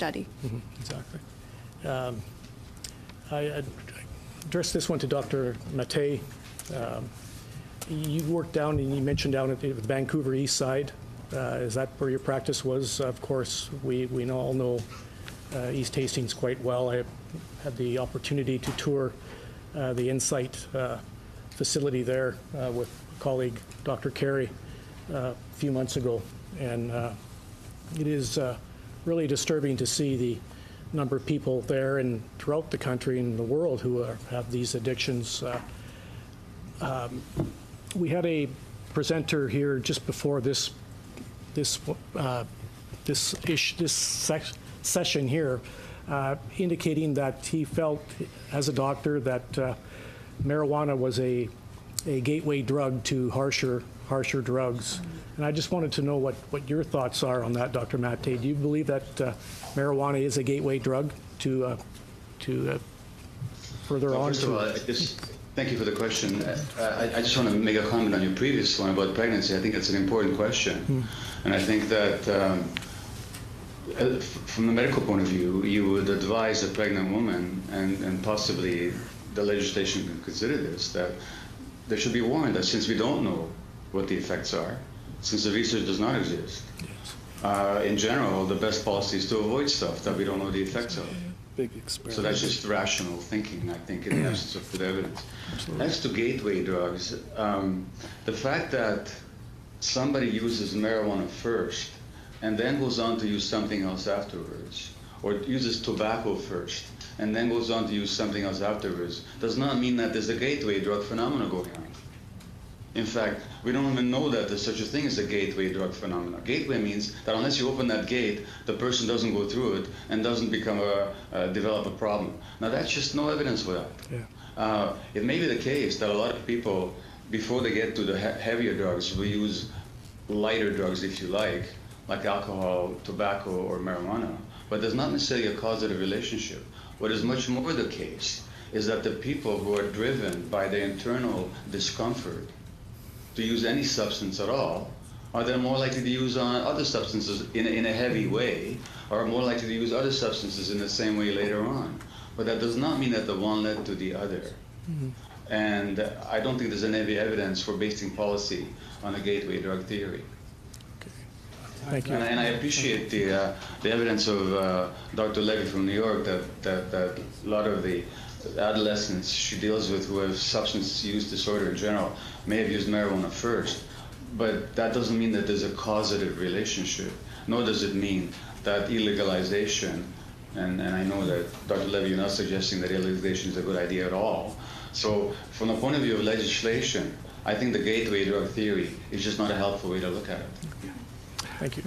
study. Exactly. I addressed this one to Dr. Mate. You worked down, and you mentioned down at the Vancouver East Side. Is that where your practice was? Of course, we all know East Hastings quite well. I had the opportunity to tour the Insight facility there with colleague Dr. Carey a few months ago, and it is really disturbing to see the number of people there and throughout the country and the world who have these addictions. We had a presenter here just before this session here, indicating that he felt, as a doctor, that marijuana was a gateway drug to harsher drugs. And I just wanted to know what your thoughts are on that, Dr. Mate. Do you believe that marijuana is a gateway drug to further on? First of all, thank you for the question. I just want to make a comment on your previous one about pregnancy. I think it's an important question. And I think that from the medical point of view, you would advise a pregnant woman, and possibly the legislation can consider this, that they should be warned that since we don't know what the effects are, since the research does not exist, in general, the best policy is to avoid stuff that we don't know the effects of. Big experiment. So that's just rational thinking, I think, in the absence of good evidence. Absolutely. As to gateway drugs, the fact that somebody uses marijuana first and then goes on to use something else afterwards, or uses tobacco first and then goes on to use something else afterwards, does not mean that there's a gateway drug phenomenon going on. In fact, we don't even know that there's such a thing as a gateway drug phenomenon. Gateway means that unless you open that gate, the person doesn't go through it and doesn't develop a problem. Now, that's just no evidence for that. Yeah. It may be the case that a lot of people, before they get to the heavier drugs, will use lighter drugs, if you like alcohol, tobacco, or marijuana, but there's not necessarily a causative relationship. What is much more the case is that the people who are driven by their internal discomfort to use any substance at all are then more likely to use other substances in a heavy way, or are more likely to use other substances in the same way later on. But that does not mean that the one led to the other. And I don't think there's any evidence for basing policy on a gateway drug theory. Thank you. And I appreciate the evidence of Dr. Levy from New York that a lot of the adolescents she deals with who have substance use disorder in general may have used marijuana first. But that doesn't mean that there's a causative relationship, nor does it mean that illegalization, and I know that Dr. Levy, you're not suggesting that illegalization is a good idea at all. So from the point of view of legislation, I think the gateway drug theory is just not a helpful way to look at it. Thank you.